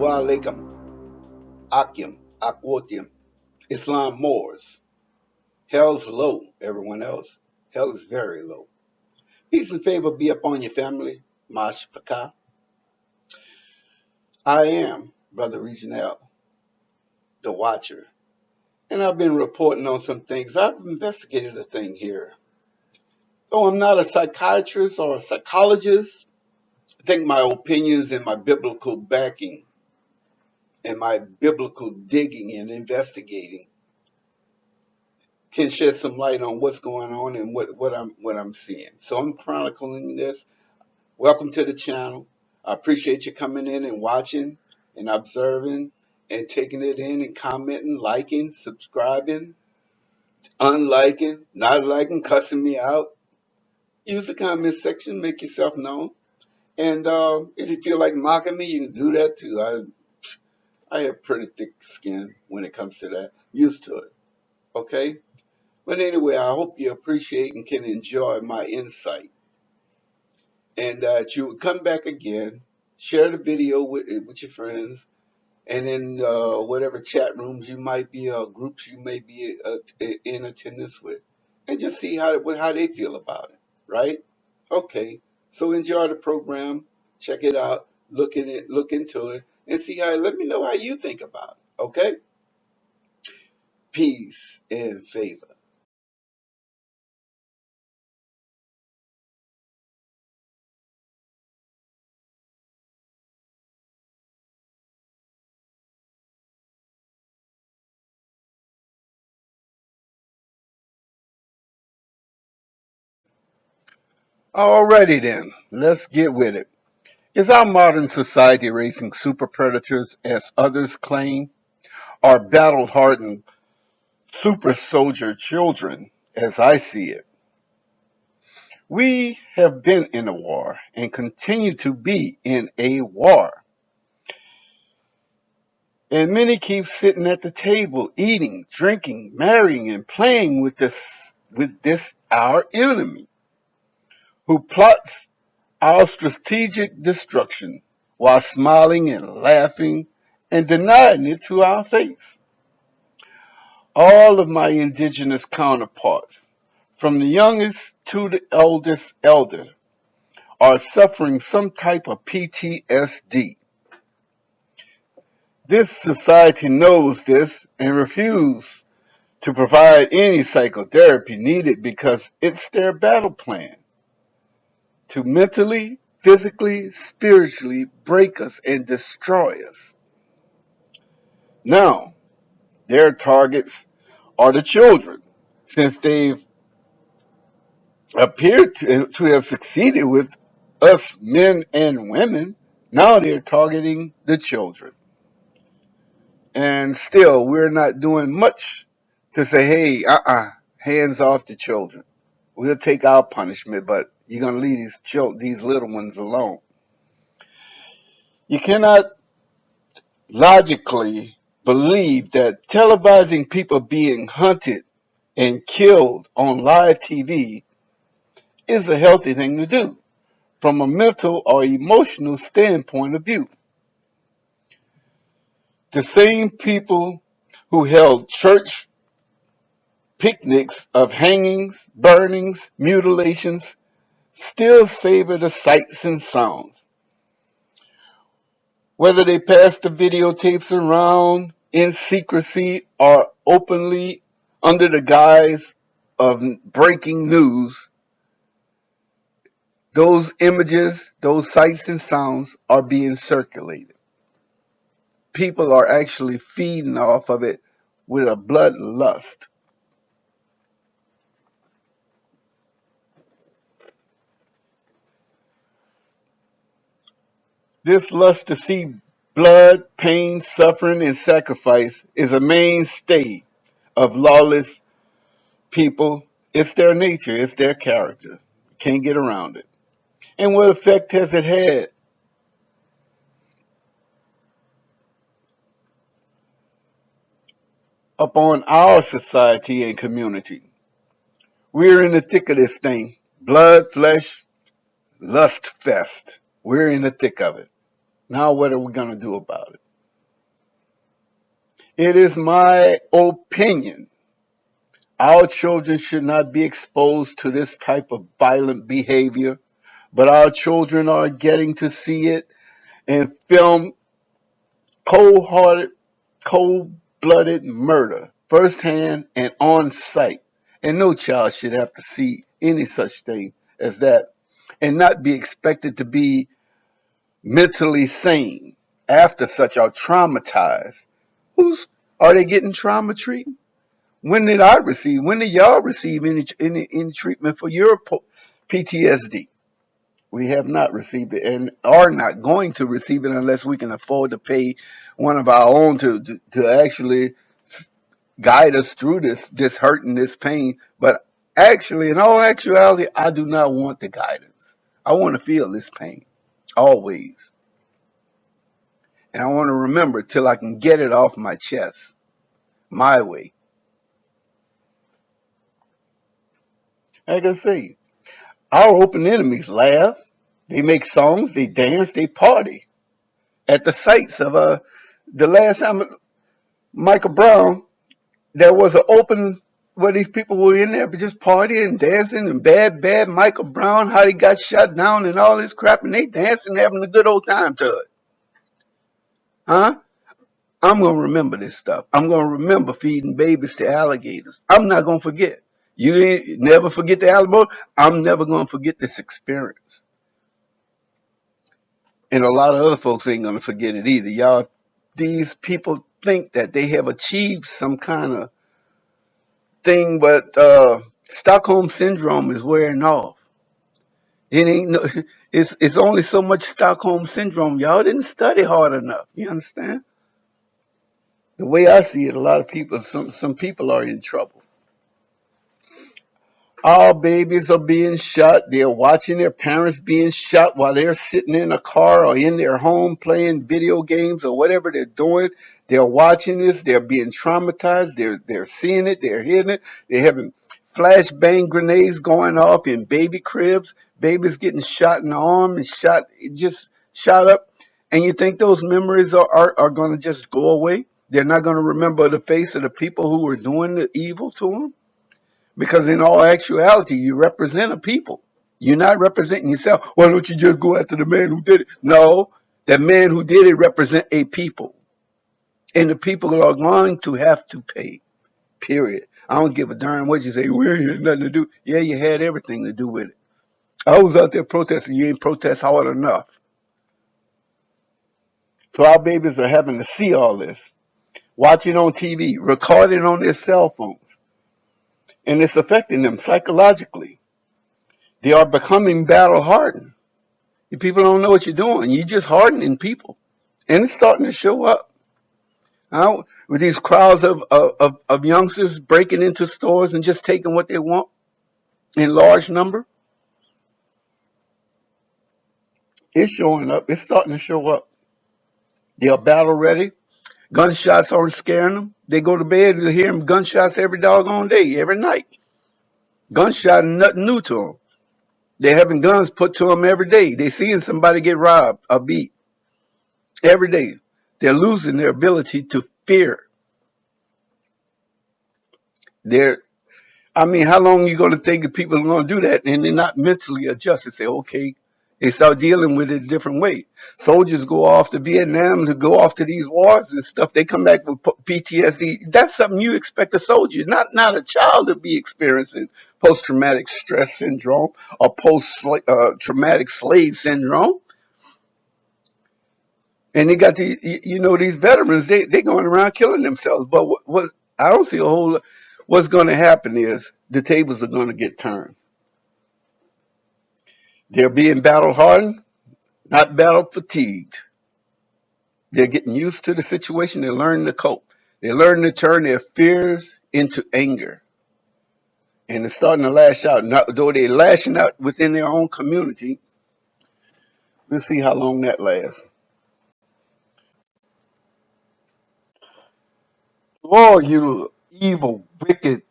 Wa alaikum, Akim, Akwotium, Islam Moors. Hell's low, everyone else. Hell is very low. Peace and favor be upon your family. Mash Paka. I am Brother Reginald, the Watcher. And I've been reporting on some things. I've investigated a thing here. Though I'm not a psychiatrist or a psychologist, I think my opinions and my biblical backing and my biblical digging and investigating can shed some light on what's going on and what I'm seeing. So I'm chronicling this. Welcome to the channel. I appreciate you coming in and watching and observing and taking it in and commenting, liking, subscribing, unliking, not liking, cussing me out. Use the comment section, make yourself known. And if you feel like mocking me, you can do that too. I have pretty thick skin when it comes to that. Used to it. Okay? But anyway, I hope you appreciate and can enjoy my insight. And that you would come back again, share the video with your friends, and in whatever chat rooms you might be, groups you may be in attendance with, and just see how they feel about it, right? Okay, so enjoy the program, check it out, look into it, and see how. Let me know how you think about it. Okay, peace and favor. Alrighty then, let's get with it. Is our modern society raising super predators as others claim, or battle hardened super soldier children as I see it? We have been in a war and continue to be in a war. And many keep sitting at the table, eating, drinking, marrying, and playing with this our enemy, who plots our strategic destruction while smiling and laughing and denying it to our face. All of my indigenous counterparts, from the youngest to the eldest elder, are suffering some type of PTSD. This society knows this and refuses to provide any psychotherapy needed because it's their battle plan to mentally, physically, spiritually break us and destroy us. Now, their targets are the children, since they've appeared to have succeeded with us men and women. Now they're targeting the children. And still, we're not doing much to say, hey, hands off the children. We'll take our punishment, but you're going to leave these little ones alone. You cannot logically believe that televising people being hunted and killed on live TV is a healthy thing to do from a mental or emotional standpoint of view. The same people who held church picnics of hangings, burnings, mutilations still savor the sights and sounds. Whether they pass the videotapes around in secrecy or openly under the guise of breaking news, those images, those sights and sounds are being circulated. People are actually feeding off of it with a bloodlust. This lust to see blood, pain, suffering, and sacrifice is a mainstay of lawless people. It's their nature, it's their character. Can't get around it. And what effect has it had? Upon our society and community. We're in the thick of this thing. Blood, flesh, lust fest. We're in the thick of it. Now what are we going to do about it? It is my opinion our children should not be exposed to this type of violent behavior, but our children are getting to see it and film cold-hearted, cold-blooded murder firsthand and on sight. And no child should have to see any such thing as that and not be expected to be mentally sane after such are traumatized. Who's are they getting trauma treatment? When did y'all receive any treatment for your PTSD? We have not received it and are not going to receive it unless we can afford to pay one of our own to actually guide us through this hurt and this pain. But actually, in all actuality, I do not want the guidance. I want to feel this pain always. And I want to remember till I can get it off my chest my way. Like I say, our open enemies laugh, they make songs, they dance, they party at the sites of the last time Michael Brown, there was an open where these people were in there just partying, dancing, and bad Michael Brown, how he got shot down and all this crap, and they dancing, having a good old time to it. Huh? I'm going to remember this stuff. I'm going to remember feeding babies to alligators. I'm not going to forget. You ain't never forget the alligator. I'm never going to forget this experience. And a lot of other folks ain't going to forget it either. Y'all, these people think that they have achieved some kind of thing, but Stockholm syndrome is wearing off. It ain't no, it's only so much Stockholm syndrome. Y'all didn't study hard enough. You understand? The way I see it, a lot of people, some people are in trouble. Our babies are being shot. They're watching their parents being shot while they're sitting in a car or in their home playing video games or whatever they're doing. They're watching this. They're being traumatized. They're seeing it. They're hearing it. They're having flashbang grenades going off in baby cribs. Babies getting shot in the arm and just shot up. And you think those memories are going to just go away? They're not going to remember the face of the people who were doing the evil to them? Because in all actuality, you represent a people. You're not representing yourself. Why don't you just go after the man who did it? No, the man who did it represent a people. And the people are going to have to pay, period. I don't give a darn what you say. We ain't had nothing to do. Yeah, you had everything to do with it. I was out there protesting. You ain't protest hard enough. So our babies are having to see all this, watching on TV, recording on their cell phones. And it's affecting them psychologically. They are becoming battle hardened. You people don't know what you're doing. You're just hardening people. And it's starting to show up. Now, with these crowds of youngsters breaking into stores and just taking what they want in large number, it's showing up. It's starting to show up. They are battle ready. Gunshots aren't scaring them. They go to bed and hear gunshots every doggone day, every night. Gunshot is nothing new to them. They're having guns put to them every day. They're seeing somebody get robbed or beat every day. They're losing their ability to fear. How long are you going to think that people are going to do that and they're not mentally adjusted? Say, okay, they start dealing with it a different way. Soldiers go off to Vietnam to go off to these wars and stuff. They come back with PTSD. That's something you expect a soldier, not a child, to be experiencing post-traumatic stress syndrome or post-traumatic slave syndrome. And they got these veterans, they going around killing themselves. But what I don't see a whole lot. What's going to happen is the tables are going to get turned. They're being battle hardened, not battle fatigued. They're getting used to the situation. They're learning to cope. They're learning to turn their fears into anger. And they're starting to lash out. Though they're lashing out within their own community, we'll see how long that lasts. Oh, you evil, wicked,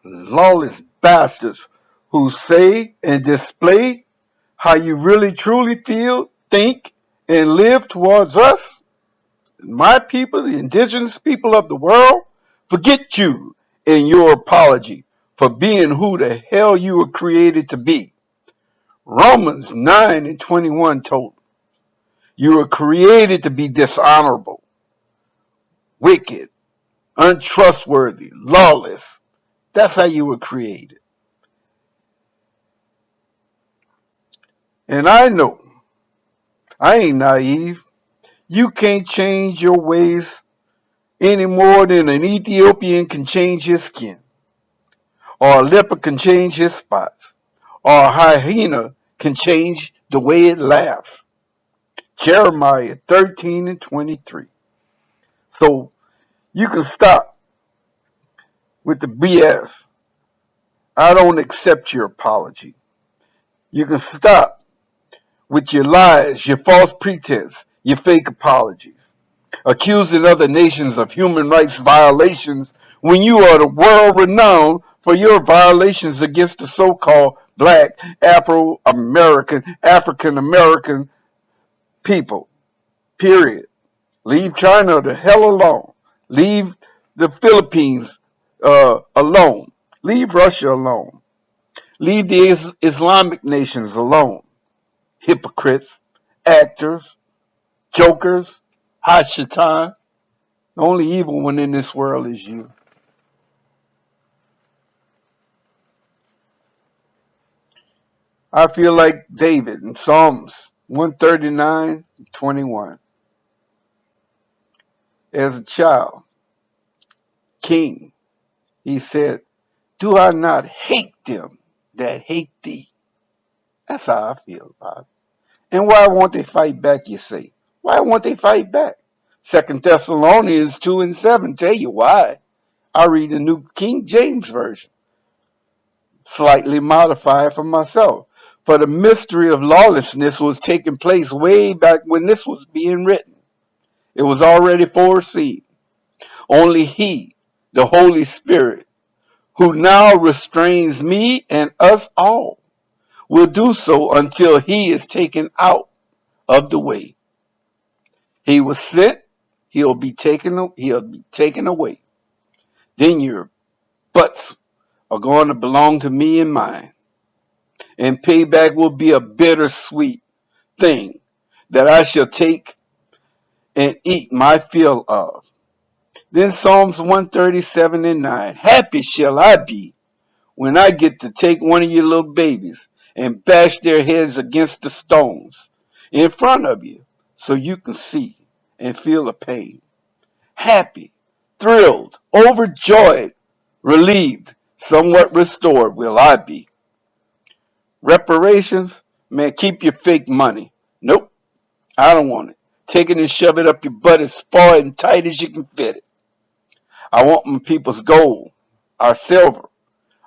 lawless bastards who say and display how you really truly feel, think, and live towards us. my people, the indigenous people of the world, forget you and your apology for being who the hell you were created to be. Romans 9:21 told you were created to be dishonorable, wicked, untrustworthy, lawless. That's how you were created. And I know, I ain't naive. You can't change your ways any more than an Ethiopian can change his skin, or a leopard can change his spots, or a hyena can change the way it laughs. Jeremiah 13:23. So you can stop with the BS. I don't accept your apology. You can stop with your lies, your false pretense, your fake apologies, accusing other nations of human rights violations when you are the world renowned for your violations against the so-called black, Afro-American, African-American people. Period. Leave China the hell alone. Leave the Philippines alone. Leave Russia alone. Leave the Islamic nations alone. Hypocrites, actors, jokers, Hashatan. The only evil one in this world is you. I feel like David in Psalms 139:21. As a child, king, he said, do I not hate them that hate thee? That's how I feel about it. And why won't they fight back, you say? Why won't they fight back? 2 Thessalonians 2:7 tell you why. I read the New King James Version, slightly modified for myself. For the mystery of lawlessness was taking place way back when this was being written. It was already foreseen. Only He, the Holy Spirit, who now restrains me and us all, will do so until He is taken out of the way. He was sent, he'll be taken away. Then your butts are going to belong to me and mine. And payback will be a bittersweet thing that I shall take and eat my fill of. Then Psalms 137:9. Happy shall I be when I get to take one of your little babies and bash their heads against the stones in front of you so you can see and feel the pain. Happy, thrilled, overjoyed, relieved, somewhat restored will I be. Reparations? Man, keep your fake money. Nope, I don't want it. Take it and shove it up your butt as far and tight as you can fit it. I want my people's gold, our silver,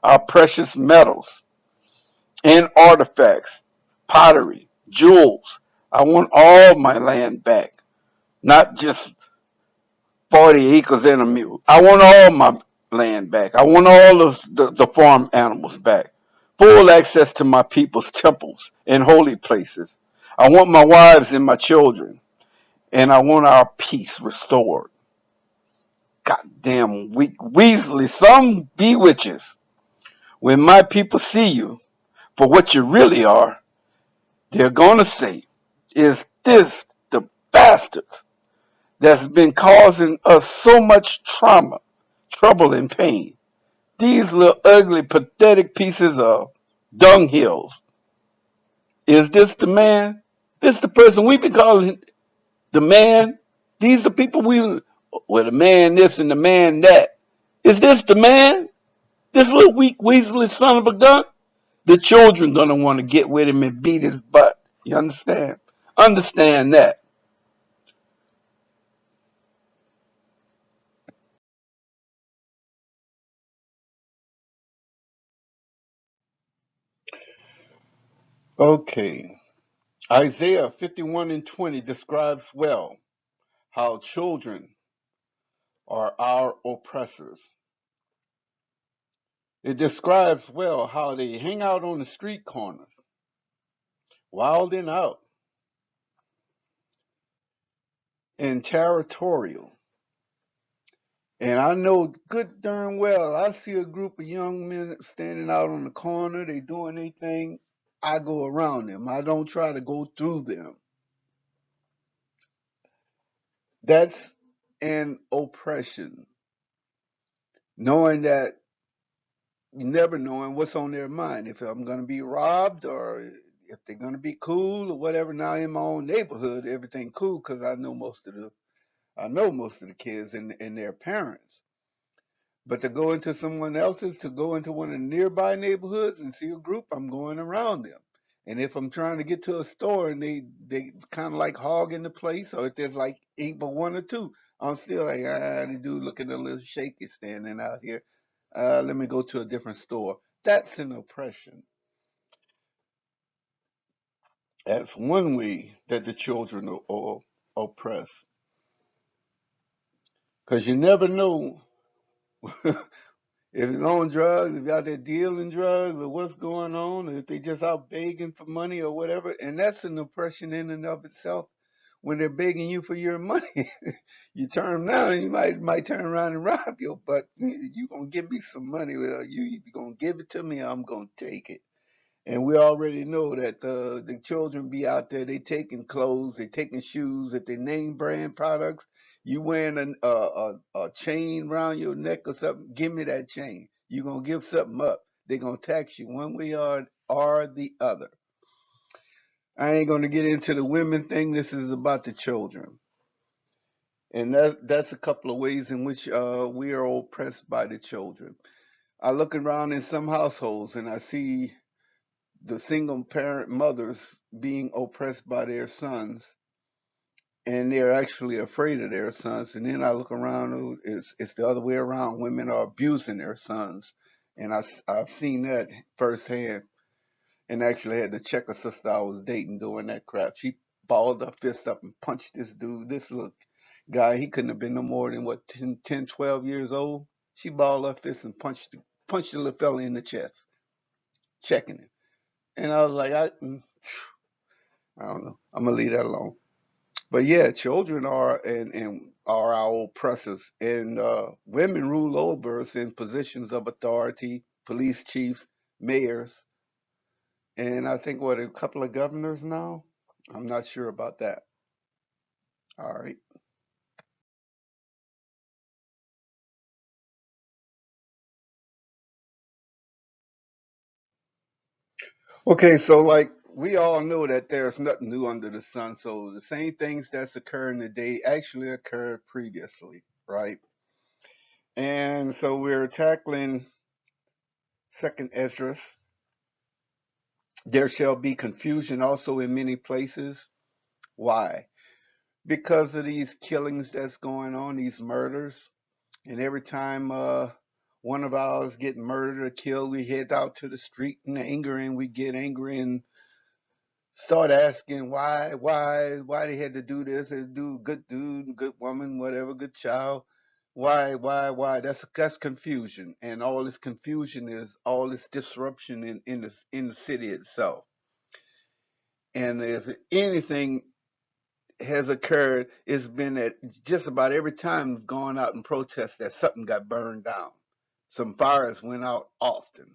our precious metals, and artifacts, pottery, jewels. I want all my land back, not just 40 acres and a mule. I want all my land back. I want all of the farm animals back. Full access to my people's temples and holy places. I want my wives and my children. And I want our peace restored. Goddamn weak Weasley, some bewitches. When my people see you for what you really are, they're gonna say, is this the bastard that's been causing us so much trauma, trouble, and pain? These little ugly, pathetic pieces of dunghills. Is this the man? This the person we've been calling the man? These the people well, the man this and the man that. Is this the man? This little weak weaselly son of a gun? The children gonna want to get with him and beat his butt. You understand? Understand that. Okay. Isaiah 51:20 describes well how children are our oppressors. It describes well how they hang out on the street corners, wilding out, and territorial. And I know good darn well, I see a group of young men standing out on the corner, they doing their thing. I go around them. I don't try to go through them. That's an oppression. Knowing that, you never knowing what's on their mind. If I'm going to be robbed or if they're going to be cool or whatever. Now in my own neighborhood, everything cool because I know most of the kids and their parents. But to go into someone else's, to go into one of the nearby neighborhoods and see a group, I'm going around them. And if I'm trying to get to a store and they kind of like hogging the place, or if there's like ain't but one or two, I'm still like, the dude looking a little shaky standing out here. Let me go to a different store. That's an oppression. That's one way that the children are oppressed. Because you never know if it's on drugs, if you're out there dealing drugs, or what's going on, or if they just out begging for money or whatever, and that's an oppression in and of itself. When they're begging you for your money, you turn them down, you might turn around and rob you, but you gonna give me some money. Well, you either gonna give it to me or I'm gonna take it. And we already know that the children be out there, they taking clothes, they taking shoes, if they name brand products, you wearing a chain around your neck or something, give me that chain. You gonna give something up. They gonna tax you one way or the other. I ain't gonna get into the women thing. This is about the children. And that's a couple of ways in which we are oppressed by the children. I look around in some households and I see the single parent mothers being oppressed by their sons, and they're actually afraid of their sons. And then I look around, it's the other way around. Women are abusing their sons, and I've seen that firsthand. And actually had to check a sister I was dating doing that crap. She balled her fist up and punched this dude. This little guy, he couldn't have been no more than what 10, 12 years old. She balled her fist and punched the little fella in the chest, checking him. And I was like, I don't know. I'm gonna leave that alone. But yeah, children are and are our oppressors, and women rule over us in positions of authority, police chiefs, mayors, and I think what a couple of governors now. I'm not sure about that. All right. Okay, so like we all know that there's nothing new under the sun. So the same things that's occurring today actually occurred previously, right? And so we're tackling Second Esdras. There shall be confusion also in many places. Why? Because of these killings that's going on, these murders. And every time one of ours get murdered or killed, we head out to the street in anger and we get angry and start asking why they had to do this, they do good dude, good woman, whatever, good child. Why? That's confusion. And all this confusion is all this disruption in the city itself. And if anything has occurred, it's been that just about every time we've gone out and protest that something got burned down. Some fires went out often,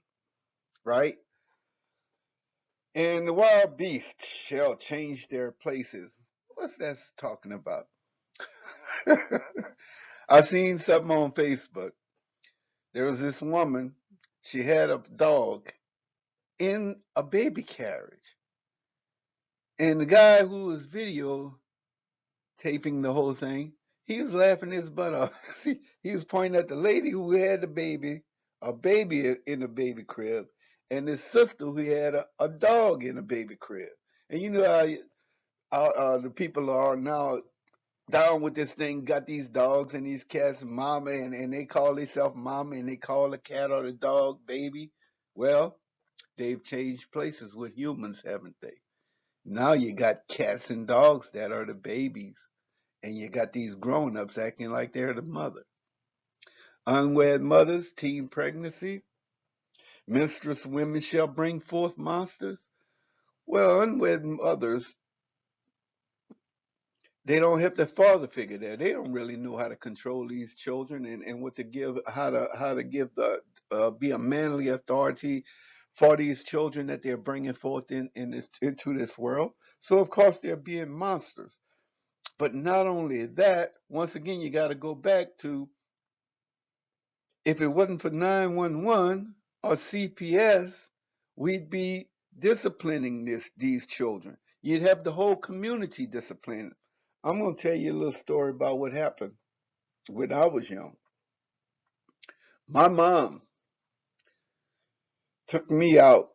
right? And the wild beasts shall change their places. What's that talking about? I seen something on Facebook. There was this woman, she had a dog in a baby carriage. And the guy who was video taping the whole thing, he was laughing his butt off. See, he was pointing at the lady who had the baby, a baby in a baby crib, and his sister who had a dog in a baby crib. And you know how the people are now down with this thing, got these dogs and these cats, mama, and they call themselves mama, and they call the cat or the dog baby. Well, they've changed places with humans, haven't they? Now you got cats and dogs that are the babies, and you got these grown-ups acting like they're the mother. Unwed mothers, teen pregnancy, menstruous women shall bring forth monsters. Well, unwed mothers, They don't have the father figure there. They don't really know how to control these children and what to give, how to give the be a manly authority for these children that they're bringing forth into this world. So of course they're being monsters. But not only that, once again you got to go back to, if it wasn't for 911 or CPS, we'd be disciplining these children. You'd have the whole community disciplined. I'm going to tell you a little story about what happened when I was young. My mom took me out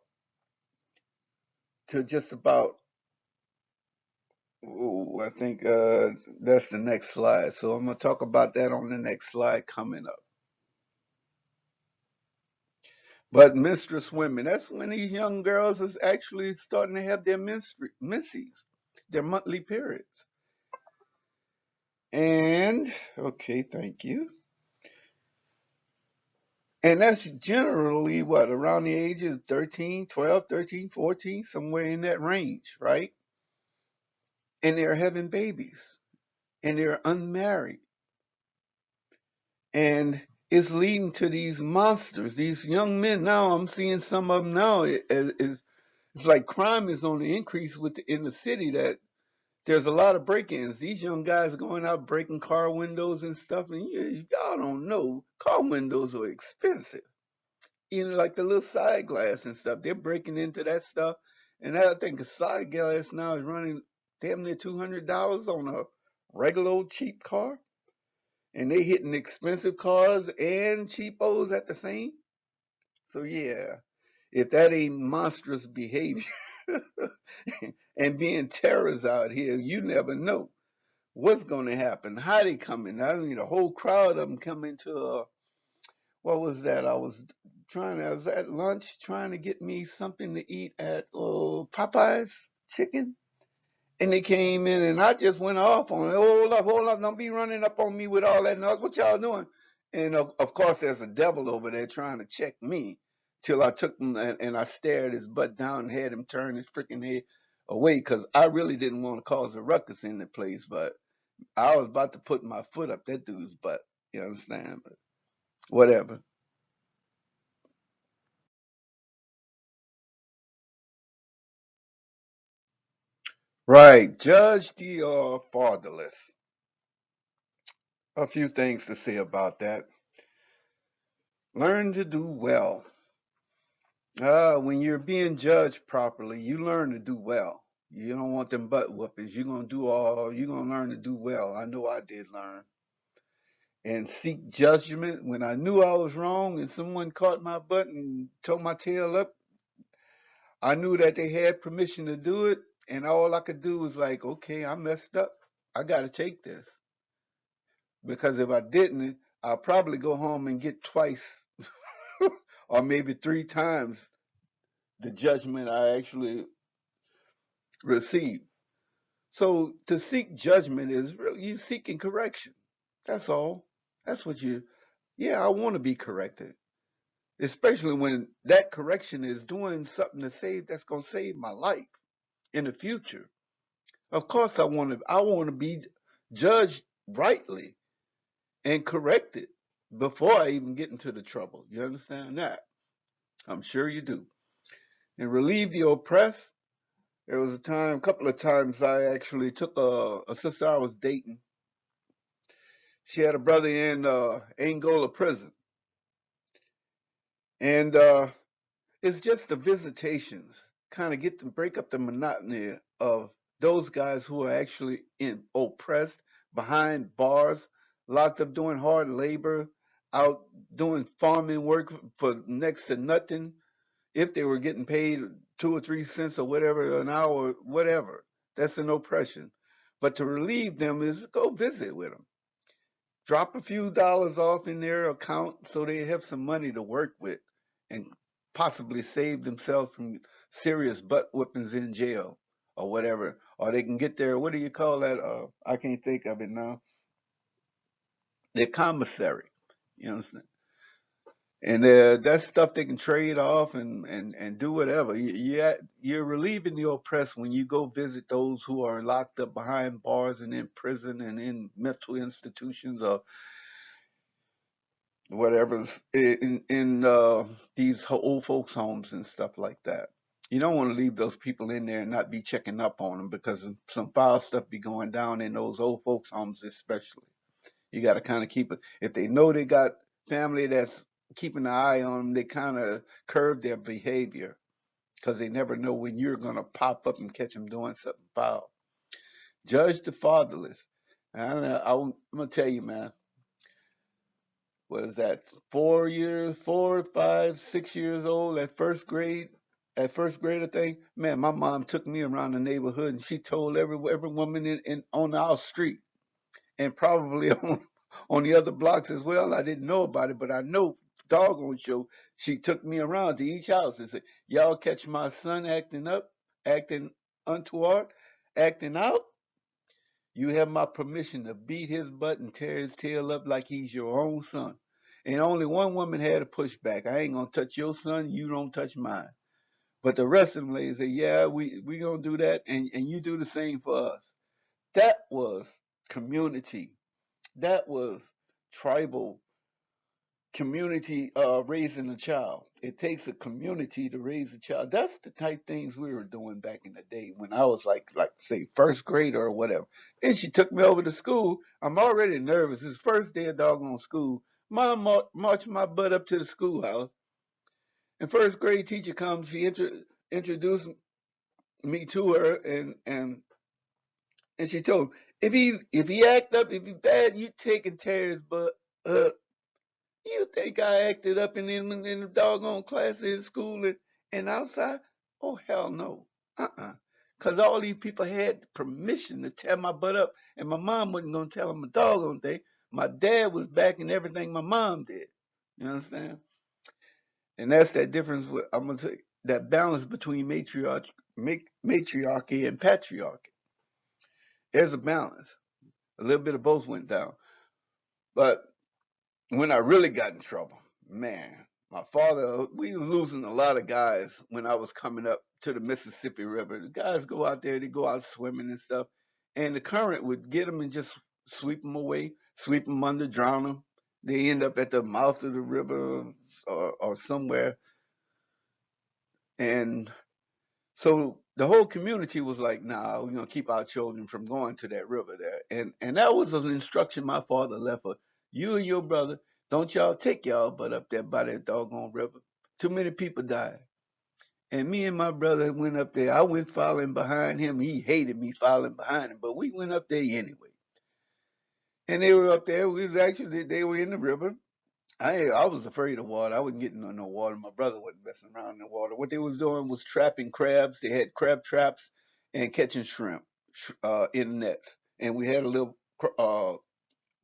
to just about, ooh, I think that's the next slide. So I'm going to talk about that on the next slide coming up. But menstruous women, that's when these young girls is actually starting to have their menses, their monthly periods. And, okay, thank you. And that's generally what, around the age of 13, 12, 13, 14, somewhere in that range, right? And they're having babies and they're unmarried. And it's leading to these monsters, these young men. Now I'm seeing some of them now. It's like crime is on the increase in the city, that there's a lot of break-ins. These young guys are going out breaking car windows and stuff. And y'all don't know, car windows are expensive. Like the little side glass and stuff. They're breaking into that stuff. And I think a side glass now is running damn near $200 on a regular old cheap car. And they hitting expensive cars and cheapos at the same. So yeah, if that ain't monstrous behavior and being terrorists out here, you never know what's going to happen. How they coming? I mean, a whole crowd of them coming to what was that? I was at lunch trying to get me something to eat at Popeye's Chicken. And they came in and I just went off on it. Hold up, don't be running up on me with all that noise. What y'all doing? And of course, there's a devil over there trying to check me till I took him and I stared his butt down and had him turn his freaking head away because I really didn't want to cause a ruckus in the place, but I was about to put my foot up that dude's butt. You understand? But whatever. Right. Judge the fatherless. A few things to say about that. Learn to do well. When you're being judged properly, you learn to do well. You don't want them butt whoopings. You're gonna learn to do well. I know I did learn. And seek judgment when I knew I was wrong and someone caught my butt and told my tail up. I knew that they had permission to do it, and all I could do was like, okay, I messed up. I gotta take this. Because if I didn't, I'll probably go home and get twice or maybe three times the judgment I actually received. So to seek judgment is really you seeking correction. That's all. That's what yeah, I want to be corrected. Especially when that correction is doing something that's going to save my life in the future. Of course I want to be judged rightly and corrected before I even get into the trouble. You understand that? I'm sure you do. And relieve the oppressed. There was a couple of times I actually took a sister I was dating. She had a brother in Angola prison. And it's just the visitations, kind of break up the monotony of those guys who are actually oppressed, behind bars, locked up doing hard labor, out doing farming work for next to nothing. If they were getting paid 2 or 3 cents or whatever an hour, whatever, that's an oppression. But to relieve them is go visit with them, drop a few dollars off in their account so they have some money to work with and possibly save themselves from serious butt whippings in jail or whatever. Or they can get their, what do you call that? I can't think of it now. Their commissary. You understand? And that's stuff they can trade off and do whatever. You're relieving the oppressed when you go visit those who are locked up behind bars and in prison and in mental institutions or whatever's in these old folks' homes and stuff like that. You don't want to leave those people in there and not be checking up on them because some foul stuff be going down in those old folks' homes, especially. You got to kind of keep it. If they know they got family that's keeping an eye on them, they kind of curb their behavior because they never know when you're going to pop up and catch them doing something foul. Judge the fatherless. I'm going to tell you, man, was that 4 years, 4, 5, 6 years old at first grade? At first grade, I think, man, my mom took me around the neighborhood and she told every woman in on our street and probably on the other blocks as well. I didn't know about it, but I know doggone show she took me around to each house and said, "Y'all catch my son acting up, acting untoward, acting out. You have my permission to beat his butt and tear his tail up like he's your own son." And only one woman had a pushback. "I ain't gonna touch your son. You don't touch mine." But the rest of them ladies said, "Yeah, we gonna do that, and you do the same for us." That was community. That was tribal community raising a child. It takes a community to raise a child. That's the type things we were doing back in the day when I was like say first grade or whatever. Then she took me over to school. I'm already nervous. It's first day of doggone school. Mom marched my butt up to the schoolhouse. And first grade teacher comes. She introduced me to her and she told him, if he act up, if he bad, you take and tear his butt up. You think I acted up in the doggone class in school and outside? Oh, hell no. Because all these people had permission to tear my butt up, and my mom wasn't going to tell them a doggone thing. My dad was backing everything my mom did. You understand? And that's that difference. I'm going to say that balance between matriarchy and patriarchy. There's a balance. A little bit of both went down. But when I really got in trouble, man, my father, we were losing a lot of guys when I was coming up to the Mississippi River. The guys go out there, they go out swimming and stuff, and the current would get them and just sweep them away, sweep them under, drown them. They end up at the mouth of the river or somewhere. And so the whole community was like, nah, we're going to keep our children from going to that river there. And that was an instruction my father left for you and your brother. Don't y'all take y'all butt up there by that doggone river. Too many people died. And me and my brother went up there. I went following behind him. He hated me following behind him, but we went up there anyway. And they were up there. They were in the river. I was afraid of water. I wasn't getting on no water. My brother wasn't messing around in the water. What they was doing was trapping crabs. They had crab traps and catching shrimp in nets. And we had a little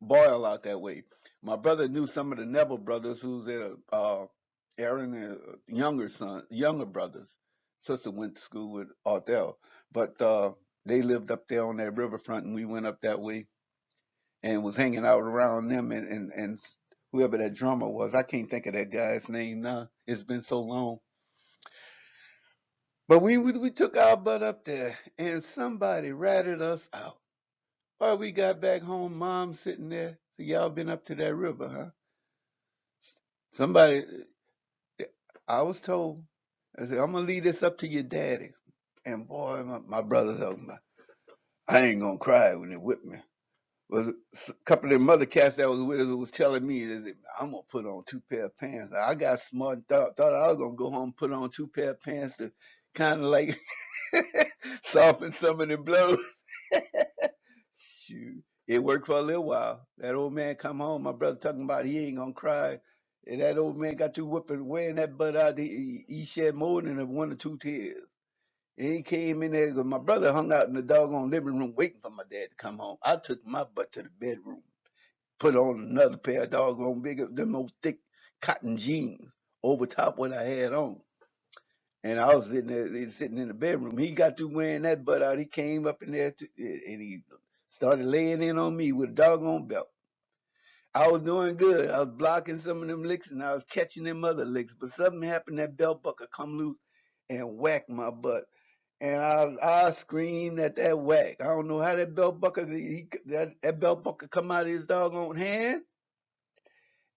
boil out that way. My brother knew some of the Neville brothers, who's Aaron, younger brothers. Sister went to school with Arthel, but they lived up there on that riverfront, and we went up that way and was hanging out around them and whoever that drummer was. I can't think of that guy's name now. It's been so long. But we took our butt up there and somebody ratted us out. While we got back home, mom sitting there. So y'all been up to that river, huh? Somebody, I was told, I said, I'm gonna leave this up to your daddy. And boy, my brother told me, I ain't gonna cry when they whip me. Was a couple of them other cats that was with us was telling me that I'm gonna put on 2 pair of pants. I got smart and thought I was gonna go home and put on 2 pair of pants to kind of like soften some of them blows. Shoot, it worked for a little while. That old man come home. My brother talking about he ain't gonna cry. And that old man got through whipping, wearing that butt out. He shed more than 1 or 2 tears. And he came in there. My brother hung out in the doggone living room waiting for my dad to come home. I took my butt to the bedroom, put on another pair of doggone bigger, them old thick cotton jeans over top what I had on. And I was sitting there, sitting in the bedroom. He got through wearing that butt out. He came up in there and he started laying in on me with a doggone belt. I was doing good. I was blocking some of them licks and I was catching them other licks. But something happened, that belt buckle come loose and whacked my butt. And I screamed at that whack. I don't know how that belt buckle, that belt buckle come out of his doggone hand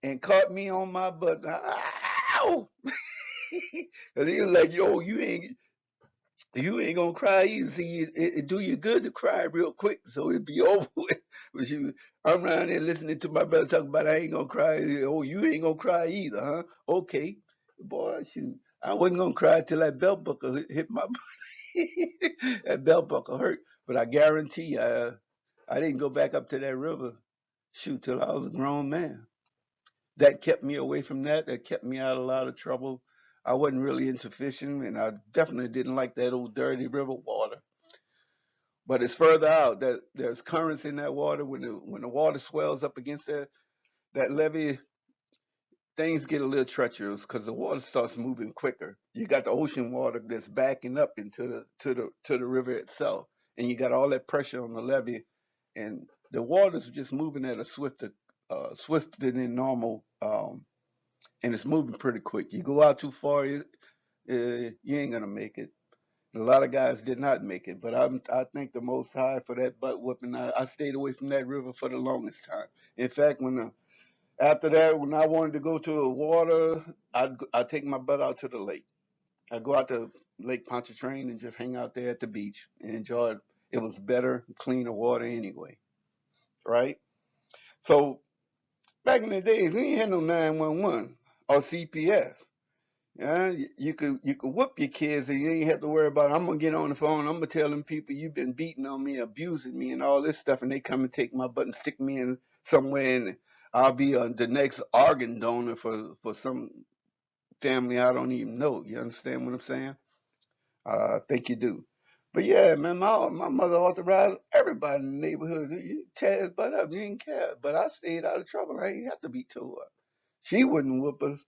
and caught me on my butt. Ow! And he was like, yo, you ain't gonna cry either. See, it do you good to cry real quick, so it'd be over with. But I'm around there listening to my brother talk about I ain't gonna cry. Oh, you ain't gonna cry either, huh? Okay, boy, shoot. I wasn't gonna cry till that belt buckle hit my that belt buckle hurt. But I guarantee you, I didn't go back up to that river, shoot, till I was a grown man. That kept me away from that. That kept me out of a lot of trouble. I wasn't really into fishing, and I definitely didn't like that old dirty river water. But it's further out that there's currents in that water. When the water swells up against that levee, things get a little treacherous because the water starts moving quicker. You got the ocean water that's backing up into the river itself, and you got all that pressure on the levee, and the water's just moving at a swifter than normal, and it's moving pretty quick. You go out too far, you ain't gonna make it. A lot of guys did not make it, but I thank the Most High for that butt whooping. I stayed away from that river for the longest time. In fact, after that, when I wanted to go to the water, I'd take my butt out to the lake. I'd go out to Lake Pontchartrain and just hang out there at the beach and enjoy it. It was better, cleaner water anyway, right? So back in the days, we ain't had no 911 or CPS. Yeah, you could whoop your kids and you ain't have to worry about. I'm gonna get on the phone. I'm gonna tell them people you've been beating on me, abusing me, and all this stuff, and they come and take my butt and stick me in somewhere, and I'll be the next organ donor for some family I don't even know. You understand what I'm saying? I think you do. But yeah, man, my mother authorized everybody in the neighborhood. You tear his butt up, you didn't care. But I stayed out of trouble. I ain't have to be told. She wouldn't whoop us.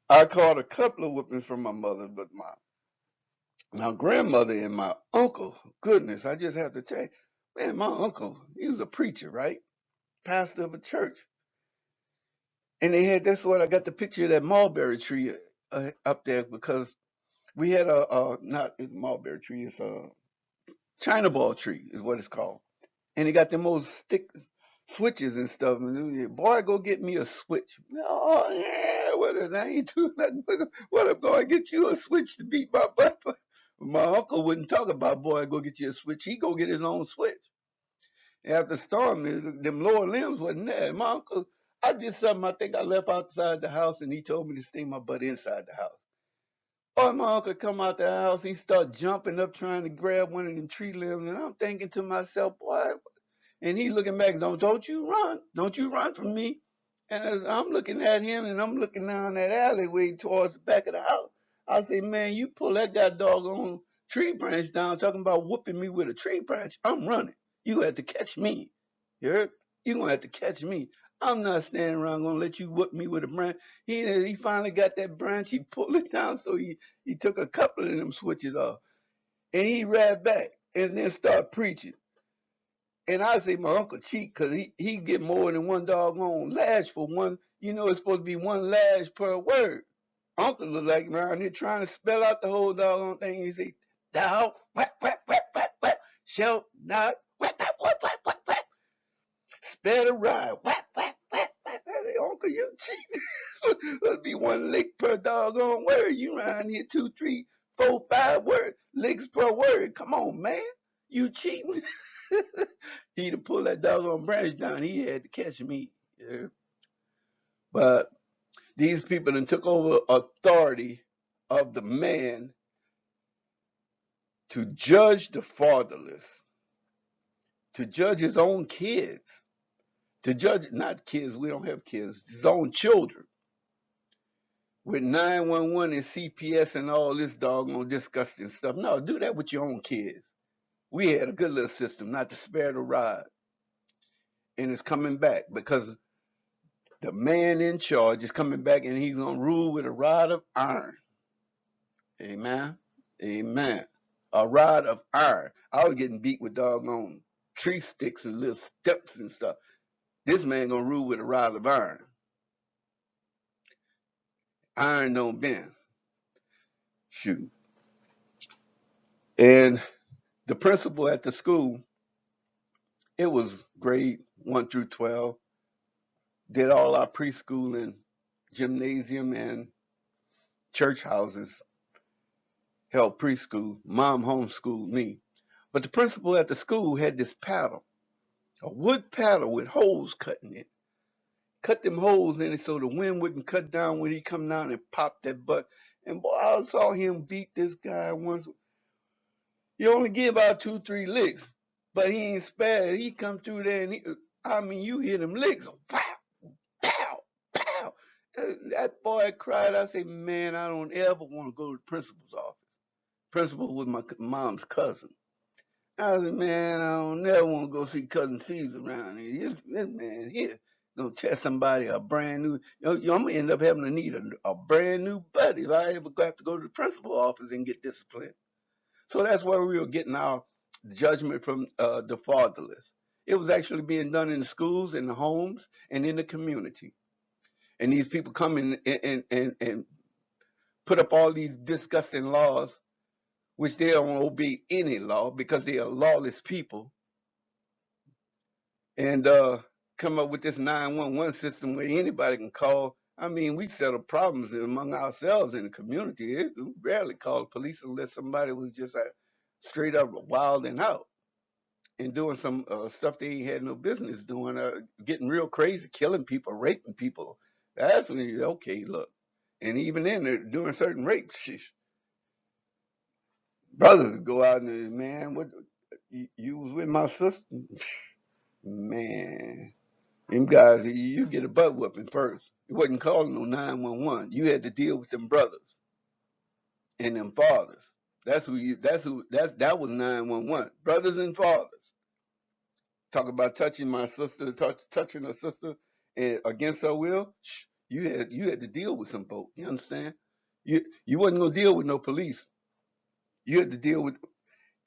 I caught a couple of whoopings from my mother, but my grandmother and my uncle, goodness, I just have to tell you, man, my uncle, he was a preacher, right? Pastor of a church. And that's what I got the picture of that mulberry tree up there because we had not it's a mulberry tree, it's a China ball tree is what it's called. And he got them old stick switches and stuff. And boy, go get me a switch. Oh yeah, what is I ain't doing nothing. What I'm going to get you a switch to beat my butt? My uncle wouldn't talk about boy, go get you a switch. He go get his own switch. After the storm, them lower limbs wasn't there. My uncle, I did something. I think I left outside the house, and he told me to stay my butt inside the house. Oh, my uncle come out the house. He start jumping up, trying to grab one of them tree limbs, and I'm thinking to myself, boy. And he looking back, don't you run from me. And as I'm looking at him, and I'm looking down that alleyway towards the back of the house. I say, man, you pull that guy doggone tree branch down, talking about whooping me with a tree branch. I'm running. You have to catch me. You heard? You gonna have to catch me. I'm not standing around gonna let you whoop me with a branch. He finally got that branch. He pulled it down, so he took a couple of them switches off, and he ran back and then started preaching. And I say my uncle cheat because he get more than one doggone lash for one. You know it's supposed to be one lash per word. Uncle look like around here trying to spell out the whole doggone thing. He say, thou whack whack whack whack whack shall not whack whack whack whack whack whack spell the rhyme whack whack whack whack. I say, Uncle, you cheating. There'll be one lick per doggone word. You around here 2, 3, 4, 5 word licks per word. Come on, man. You cheating. He'd have pulled that doggone branch down. He had to catch me. Yeah. But these people then took over authority of the man to judge the fatherless, to judge his own kids, to judge not kids, we don't have kids, his own children. With 911 and CPS and all this doggone disgusting stuff. No, do that with your own kids. We had a good little system, not to spare the rod. And it's coming back because the man in charge is coming back and he's going to rule with a rod of iron. Amen. Amen. A rod of iron. I was getting beat with doggone tree sticks and little steps and stuff. This man gonna rule with a rod of iron. Iron don't bend. Shoot. And the principal at the school, it was grade 1 through 12, did all our preschool and gymnasium and church houses, held preschool. Mom homeschooled me. But the principal at the school had this paddle, a wood paddle with holes cut in it. Cut them holes in it so the wind wouldn't cut down when he come down and pop that butt. And boy, I saw him beat this guy once. You only give out 2, 3 licks, but he ain't spared. He come through there and you hear them licks. Pow, pow, pow. That boy cried. I said, man, I don't ever want to go to the principal's office. Principal was my mom's cousin. I said, man, I don't never want to go see Cousin Caesar around here. This man here gonna tell somebody a brand new. I'm gonna end up having to need a brand new buddy if I ever have to go to the principal office and get disciplined. So that's where we were getting our judgment from the fatherless. It was actually being done in the schools, in the homes, and in the community. And these people come in and put up all these disgusting laws, which they don't obey any law because they are lawless people, and come up with this 911 system where anybody can call. I mean, we settle problems among ourselves in the community. We rarely call the police unless somebody was just straight up wilding out and doing some stuff they ain't had no business doing, getting real crazy, killing people, raping people. That's when you, okay, look. And even then, they're doing certain rapes. Brothers go out and, man, what, you was with my sister? Man, them guys, you get a butt whooping first. It wasn't calling no 911. You had to deal with them brothers and them fathers. That was 911. Brothers and fathers. Talk about touching my sister, touching her sister against her will. You had to deal with some folk. You understand? You wasn't gonna deal with no police. You had to deal with,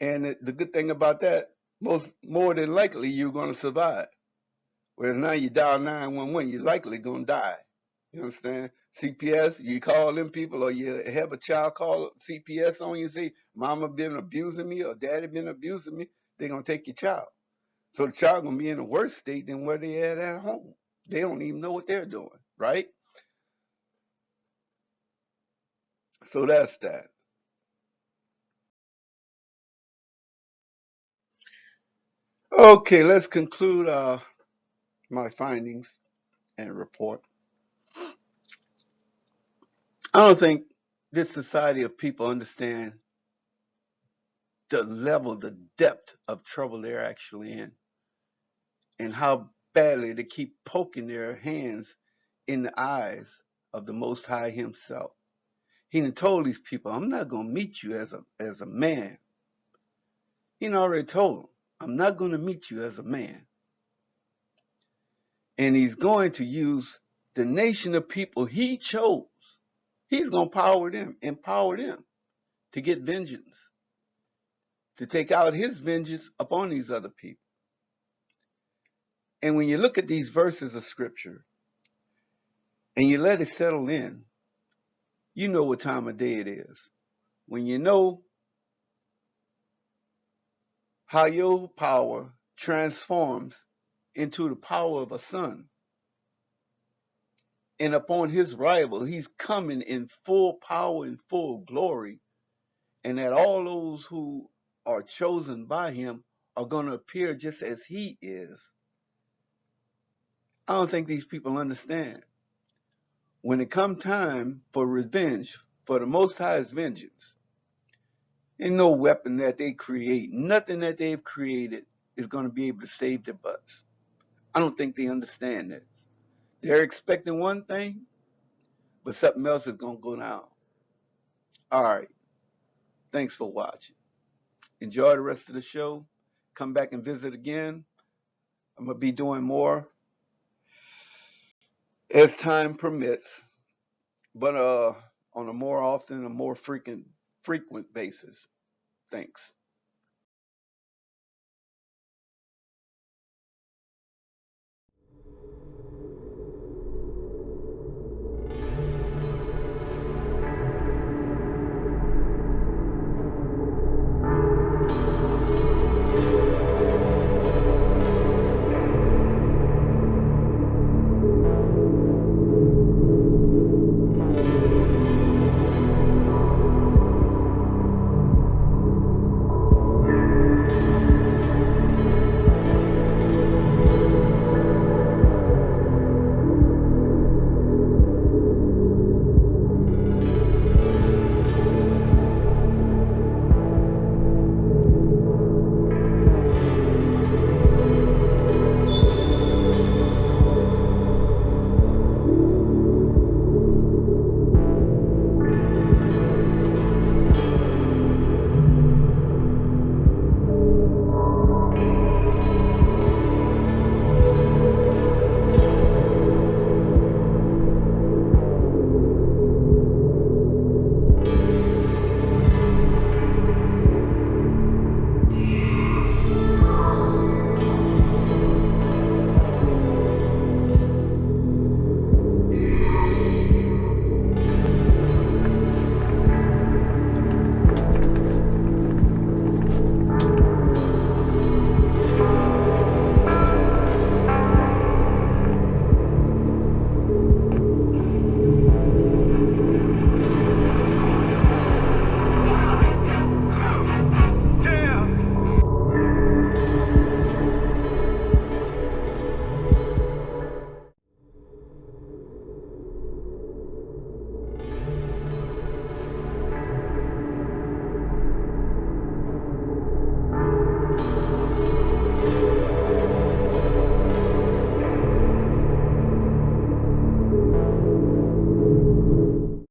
and the good thing about that, more than likely you're gonna survive. Whereas now you dial 911, you're likely gonna die. You understand? CPS, you call them people, or you have a child call CPS on you and say, "Mama been abusing me," or "Daddy been abusing me." They're gonna take your child. So the child gonna be in a worse state than where they at home. They don't even know what they're doing, right? So that's that. Okay, let's conclude my findings and report. I don't think this society of people understand the level, the depth of trouble they're actually in, and how badly they keep poking their hands in the eyes of the Most High Himself. He done told these people, "I'm not gonna meet you as a man." He done already told them, "I'm not gonna meet you as a man." And He's going to use the nation of people He chose. He's gonna empower them to get vengeance, to take out His vengeance upon these other people. And when you look at these verses of Scripture and you let it settle in, you know what time of day it is. When you know how your power transforms into the power of a son, and upon his rival, he's coming in full power and full glory, and that all those who are chosen by him are going to appear just as he is. I don't think these people understand. When it comes time for revenge, for the Most High's vengeance, ain't no weapon that they create, nothing that they've created is going to be able to save their butts. I don't think they understand this. They're expecting one thing, but something else is going to go down. All right. Thanks for watching. Enjoy the rest of the show. Come back and visit again. I'm going to be doing more as time permits, but on a more often, a more frequent basis. Thanks.